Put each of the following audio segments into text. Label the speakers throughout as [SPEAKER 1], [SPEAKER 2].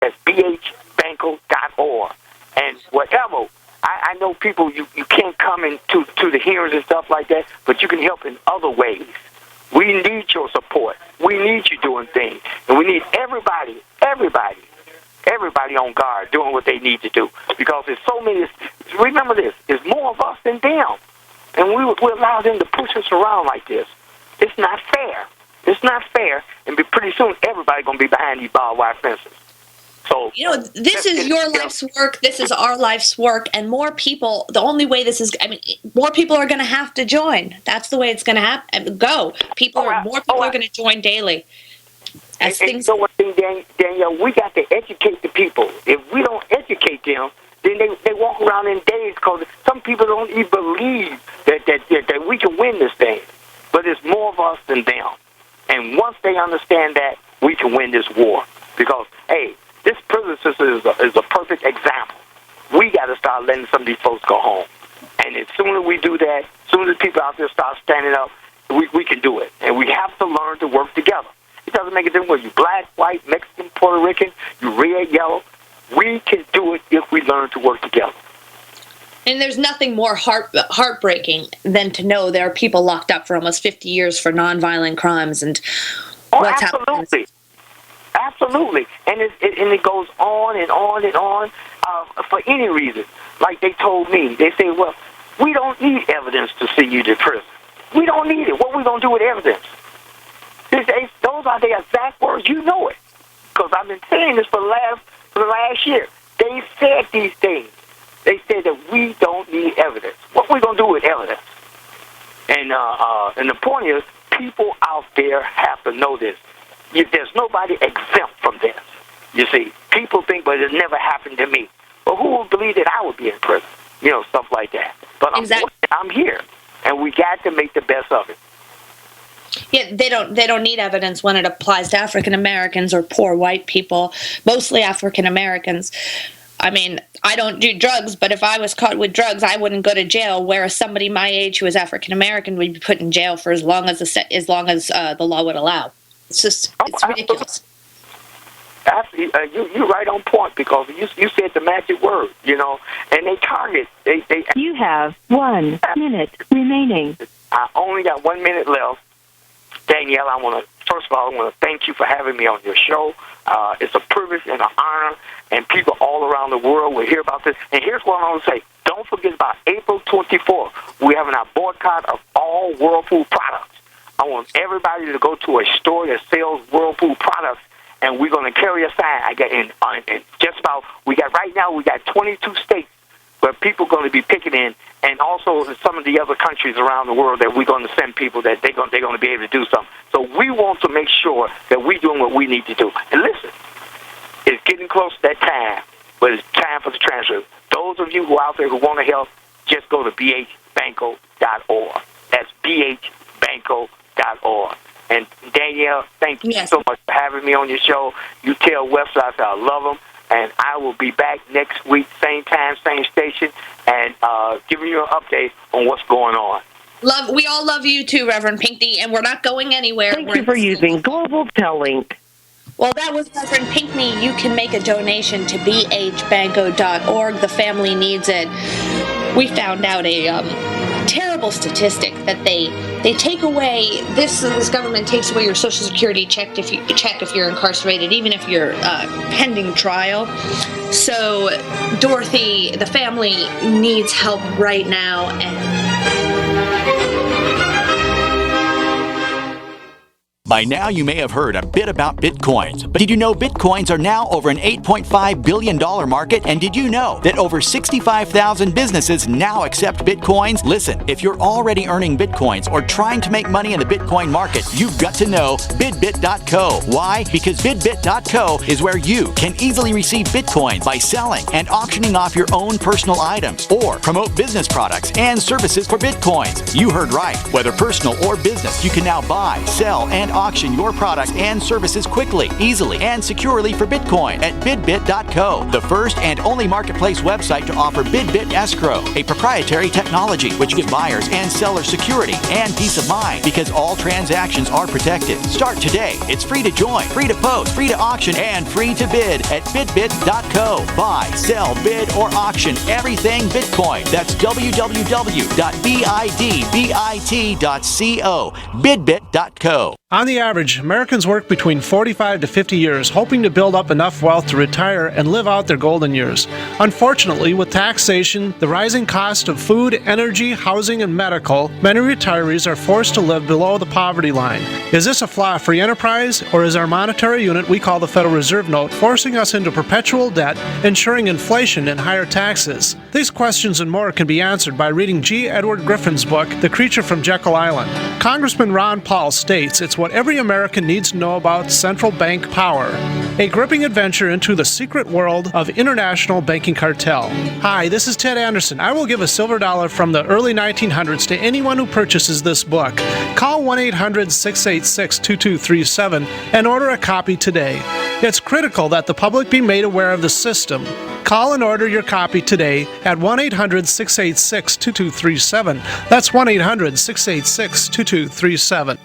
[SPEAKER 1] That's bhbanco.org. And whatever, I know people, you can't come into to the hearings and stuff like that, but you can help in other ways. We need your support. We need you doing things. And we need everybody on guard doing what they need to do. Because there's so many, remember this, there's more of us than them. And we allow them to push us around like this. It's not fair. It's not fair. And pretty soon, everybody's going to be behind these barbed wire fences. So,
[SPEAKER 2] this is your life's work. This is our life's work. And more people, the only way this is, more people are going to have to join. That's the way it's going to go. More people are going to join daily.
[SPEAKER 1] And you know one thing, Danielle, we got to educate the people. If we don't educate them, then they walk around in daze because some people don't even believe that we can win this thing. But it's more of us than them. And once they understand that, we can win this war. Because, hey, this prison system is a perfect example. We got to start letting some of these folks go home. And as soon as we do that, as soon as people out there start standing up, we can do it. And we have to learn to work together. It doesn't make a difference whether you're black, white, Mexican, Puerto Rican, you're red, yellow. We can do it if we learn to work together.
[SPEAKER 2] And there's nothing more heartbreaking than to know there are people locked up for almost 50 years for nonviolent crimes and what's happening.
[SPEAKER 1] Absolutely. And it goes on and on and on for any reason. Like they told me, they say, well, we don't need evidence to send you to prison. We don't need it. What are we going to do with evidence? Those are the exact words. You know it. Because I've been saying this for the last year. They said these things. They said that we don't need evidence. What are we going to do with evidence? And the point is, people out there have to know this. There's nobody exempt from this. You see, people think, but it never happened to me. Well, who would believe that I would be in prison? Stuff like that. But
[SPEAKER 2] exactly.
[SPEAKER 1] I'm here, and we got to make the best of it.
[SPEAKER 2] Yeah, they don't need evidence when it applies to African Americans or poor white people, mostly African Americans. I don't do drugs, but if I was caught with drugs, I wouldn't go to jail. Whereas somebody my age who is African American would be put in jail for as long as the law would allow. It's ridiculous.
[SPEAKER 1] You're right on point because you said the magic word, and they target. They.
[SPEAKER 3] You have 1 minute remaining.
[SPEAKER 1] I only got 1 minute left. Danielle, first of all, I want to thank you for having me on your show. It's a privilege and an honor, and people all around the world will hear about this. And here's what I want to say. Don't forget about April 24th. We're having a boycott of all Whirlpool products. I want everybody to go to a store that sells Whirlpool products, and we're going to carry a sign. We got 22 states where people are going to be picking in, and also in some of the other countries around the world that we're going to send people that they're going to be able to do something. So we want to make sure that we're doing what we need to do. And listen, it's getting close to that time, but it's time for the transfer. Those of you who are out there who want to help, just go to bhbanco.org. That's bhbanco.org. And Danielle, thank you so much for having me on your show. You tell Webster I love him. And I will be back next week, same time, same station, and giving you an update on what's going on.
[SPEAKER 2] We all love you too, Reverend Pinckney, and we're not going anywhere.
[SPEAKER 3] Thank you for using Global Tellink.
[SPEAKER 2] Well, that was Reverend Pinckney. You can make a donation to bhbanco.org. The family needs it. We found out a terrible statistic that they take away this government takes away your Social Security check if you're incarcerated, even if you're pending trial. So Dorothy, the family needs help right now, and
[SPEAKER 4] by now, you may have heard a bit about Bitcoins, but did you know Bitcoins are now over an $8.5 billion market? And did you know that over 65,000 businesses now accept Bitcoins? Listen, if you're already earning Bitcoins or trying to make money in the Bitcoin market, you've got to know bidbit.co. Why? Because bidbit.co is where you can easily receive Bitcoins by selling and auctioning off your own personal items or promote business products and services for Bitcoins. You heard right. Whether personal or business, you can now buy, sell, and auction your products and services quickly, easily, and securely for Bitcoin at bidbit.co, the first and only marketplace website to offer BidBit Escrow, a proprietary technology which gives buyers and sellers security and peace of mind because all transactions are protected. Start today. It's free to join, free to post, free to auction, and free to bid at bidbit.co. Buy, sell, bid, or auction everything Bitcoin. That's www.bidbit.co. Bidbit.co.
[SPEAKER 5] On the average, Americans work between 45 to 50 years hoping to build up enough wealth to retire and live out their golden years. Unfortunately, with taxation, the rising cost of food, energy, housing, and medical, many retirees are forced to live below the poverty line. Is this a flaw of free enterprise, or is our monetary unit we call the Federal Reserve Note forcing us into perpetual debt, ensuring inflation and higher taxes? These questions and more can be answered by reading G. Edward Griffin's book, The Creature from Jekyll Island. Congressman Ron Paul states it's what every American needs to know about central bank power. A gripping adventure into the secret world of international banking cartel. Hi, this is Ted Anderson. I will give a silver dollar from the early 1900s to anyone who purchases this book. Call 1-800-686-2237 and order a copy today. It's critical that the public be made aware of the system. Call and order your copy today at 1-800-686-2237. That's 1-800-686-2237.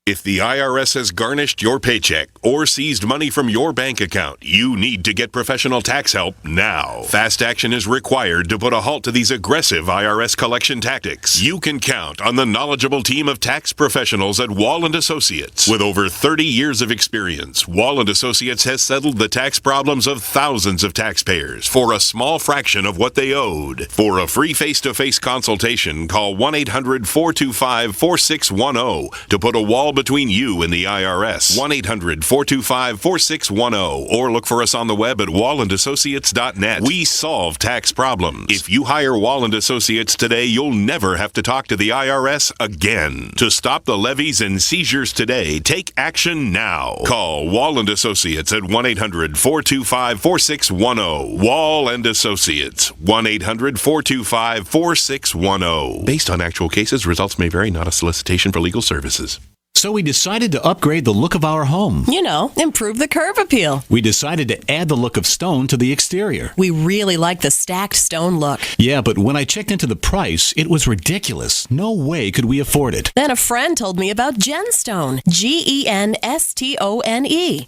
[SPEAKER 6] If the IRS has garnished your paycheck or seized money from your bank account, you need to get professional tax help now. Fast action is required to put a halt to these aggressive IRS collection tactics. You can count on the knowledgeable team of tax professionals at Wall & Associates. With over 30 years of experience, Wall & Associates has settled the tax problems of thousands of taxpayers for a small fraction of what they owed. For a free face-to-face consultation, call 1-800-425-4610 to put a wall between you and the IRS. 1-800-425-4610 or look for us on the web at wallandassociates.net. We solve tax problems. If you hire Wall & Associates today, you'll never have to talk to the IRS again. To stop the levies and seizures today, take action now. Call Wall & Associates at 1-800-425-4610. Wall & Associates. 1-800-425-4610. Based on actual cases, results may vary, not a solicitation for legal services.
[SPEAKER 7] So we decided to upgrade the look of our home.
[SPEAKER 8] You know, improve the curb appeal.
[SPEAKER 7] We decided to add the look of stone to the exterior.
[SPEAKER 8] We really like the stacked stone look.
[SPEAKER 7] Yeah, but when I checked into the price, it was ridiculous. No way could we afford it.
[SPEAKER 8] Then a friend told me about Genstone. Genstone.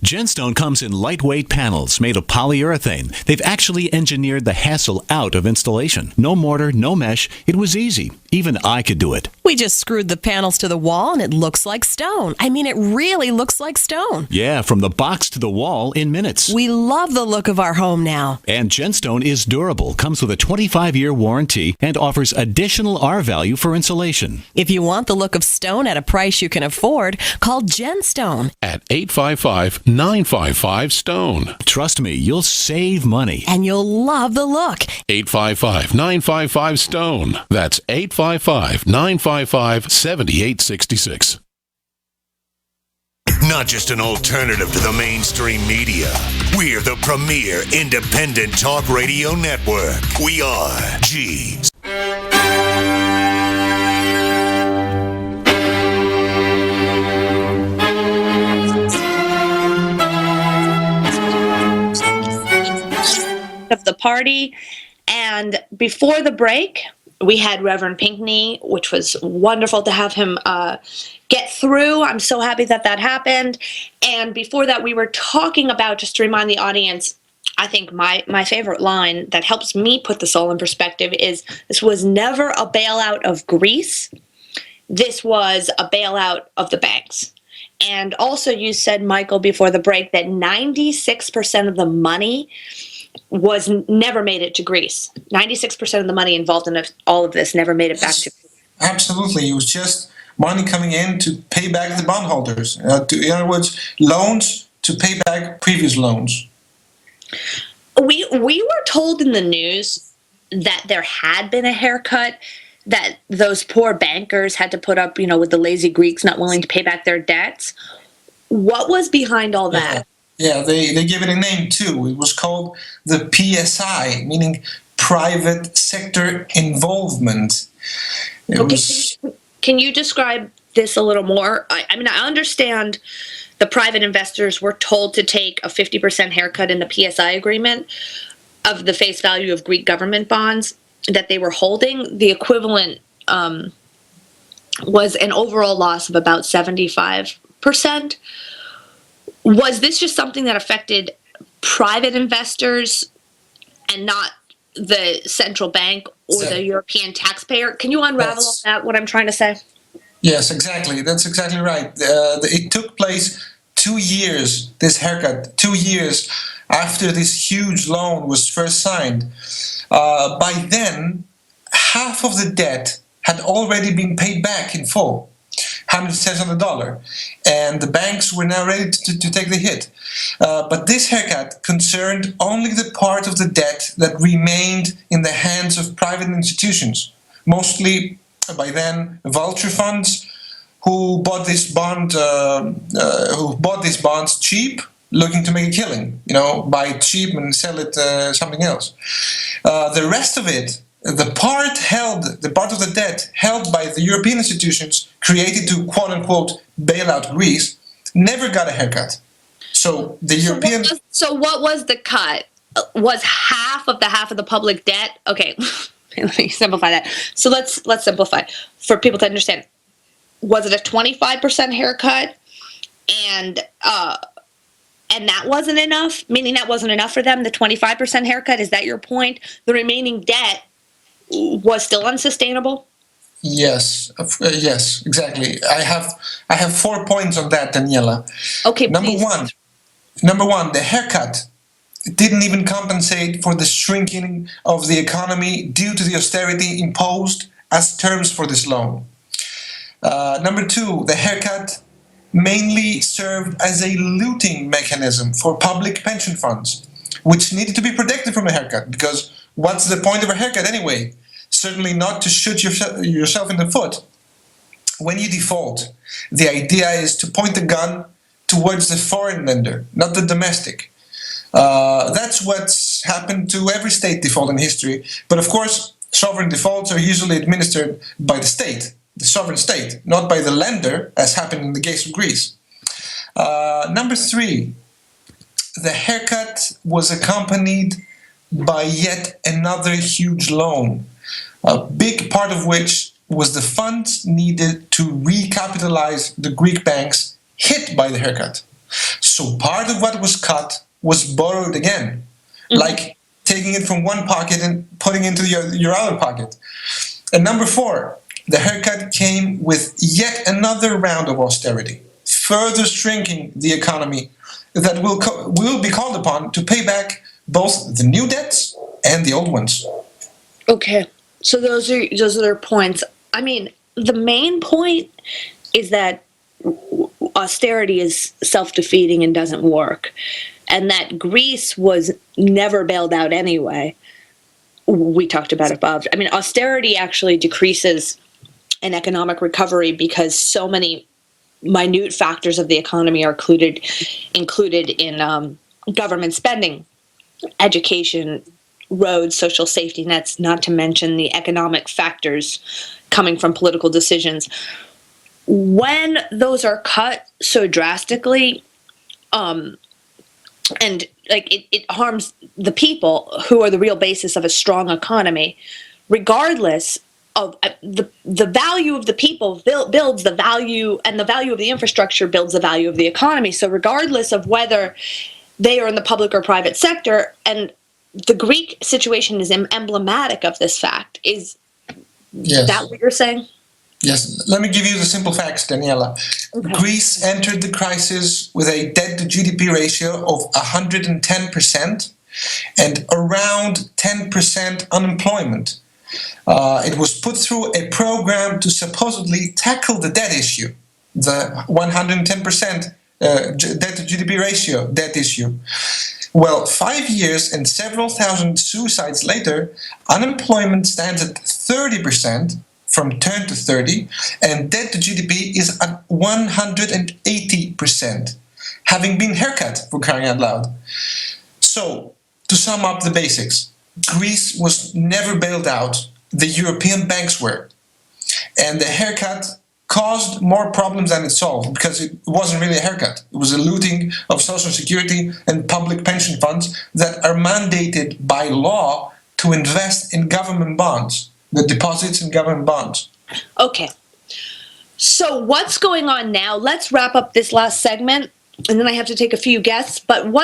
[SPEAKER 7] Genstone comes in lightweight panels made of polyurethane. They've actually engineered the hassle out of installation. No mortar, no mesh. It was easy. Even I could do it.
[SPEAKER 8] We just screwed the panels to the wall and it looks like stone. I mean, it really looks like stone.
[SPEAKER 7] Yeah, from the box to the wall in minutes.
[SPEAKER 8] We love the look of our home now.
[SPEAKER 7] And Genstone is durable, comes with a 25-year warranty, and offers additional R value for insulation.
[SPEAKER 8] If you want the look of stone at a price you can afford, call Genstone
[SPEAKER 9] at 855-955-STONE.
[SPEAKER 7] Trust me, you'll save money.
[SPEAKER 8] And you'll love the look.
[SPEAKER 9] 855-955-STONE. That's 855-955-7866.
[SPEAKER 10] Not just an alternative to the mainstream media. We're the premier independent talk radio network. We are G's.
[SPEAKER 2] Of the party, and before the break we had Reverend Pinckney, which was wonderful to have him get through. I'm so happy that that happened. And before that, we were talking about, just to remind the audience, I think my favorite line that helps me put this all in perspective is, this was never a bailout of Greece. This was a bailout of the banks. And also you said, Michael, before the break, that 96% of the money was never made it to Greece. 96% of the money involved in all of this never made it back to Greece.
[SPEAKER 11] Absolutely. It was just money coming in to pay back the bondholders. In other words, loans to pay back previous loans.
[SPEAKER 2] We were told in the news that there had been a haircut, that those poor bankers had to put up, with the lazy Greeks not willing to pay back their debts. What was behind all that?
[SPEAKER 11] Yeah, they gave it a name too. It was called the PSI, meaning private sector involvement.
[SPEAKER 2] Can you describe this a little more. I mean, I understand the private investors were told to take a 50% haircut in the PSI agreement of the face value of Greek government bonds that they were holding. The equivalent was an overall loss of about 75%. Was this just something that affected private investors and not the central bank or the European taxpayer? Can you unravel all that, what I'm trying to say?
[SPEAKER 11] Yes, exactly. That's exactly right. It took place 2 years, this haircut, 2 years after this huge loan was first signed. By then, half of the debt had already been paid back in full, 100 cents on the dollar, and the banks were now ready to take the hit. But this haircut concerned only the part of the debt that remained in the hands of private institutions, mostly by then vulture funds who bought these bonds cheap, looking to make a killing. Buy it cheap and sell it something else. The rest of it, the part of the debt held by the European institutions created to quote unquote bail out Greece, never got a haircut. So the European.
[SPEAKER 2] So what was the cut? Was half of the public debt? Okay, let me simplify that. So let's simplify for people to understand. Was it a 25% haircut, and that wasn't enough? Meaning that wasn't enough for them. The 25% haircut, is that your point? The remaining debt was still unsustainable.
[SPEAKER 11] Yes, yes, exactly. I have 4 points on that, Daniela.
[SPEAKER 2] Okay,
[SPEAKER 11] Number
[SPEAKER 2] please.
[SPEAKER 11] Number one, the haircut didn't even compensate for the shrinking of the economy due to the austerity imposed as terms for this loan. Number two, the haircut mainly served as a looting mechanism for public pension funds, which needed to be protected from a haircut, because what's the point of a haircut anyway? Certainly not to shoot yourself in the foot. When you default, the idea is to point the gun towards the foreign lender, not the domestic. That's what's happened to every state default in history. But of course, sovereign defaults are usually administered by the state, the sovereign state, not by the lender, as happened in the case of Greece. Number three, the haircut was accompanied by yet another huge loan, a big part of which was the funds needed to recapitalize the Greek banks hit by the haircut. So part of what was cut was borrowed again, like taking it from one pocket and putting it into your other pocket. And number four, the haircut came with yet another round of austerity, further shrinking the economy that will be called upon to pay back both the new debts and the old ones.
[SPEAKER 2] Okay, so those are their points. I mean, the main point is that austerity is self-defeating and doesn't work, and that Greece was never bailed out anyway. We talked about it above. I mean, austerity actually decreases an economic recovery because so many minute factors of the economy are included in government spending, education, roads, social safety nets, not to mention the economic factors coming from political decisions. When those are cut so drastically, and like it harms the people who are the real basis of a strong economy, regardless of the value of the people builds the value, and the value of the infrastructure builds the value of the economy. So regardless of whether they are in the public or private sector, and the Greek situation is emblematic of this fact. Is that what you're saying?
[SPEAKER 11] Yes. Let me give you the simple facts, Daniela. Okay. Greece entered the crisis with a debt-to-GDP ratio of 110% and around 10% unemployment. It was put through a program to supposedly tackle the debt issue, the 110% debt-to-GDP ratio debt issue. Well, 5 years and several thousand suicides later, unemployment stands at 30%, from 10 to 30, and debt to GDP is at 180%, having been haircut, for crying out loud. So, to sum up the basics, Greece was never bailed out, the European banks were, and the haircut caused more problems than it solved because it wasn't really a haircut. It was a looting of Social Security and public pension funds that are mandated by law to invest in government bonds, the deposits in government bonds.
[SPEAKER 2] Okay. So what's going on now? Let's wrap up this last segment, and then I have to take a few guests. But what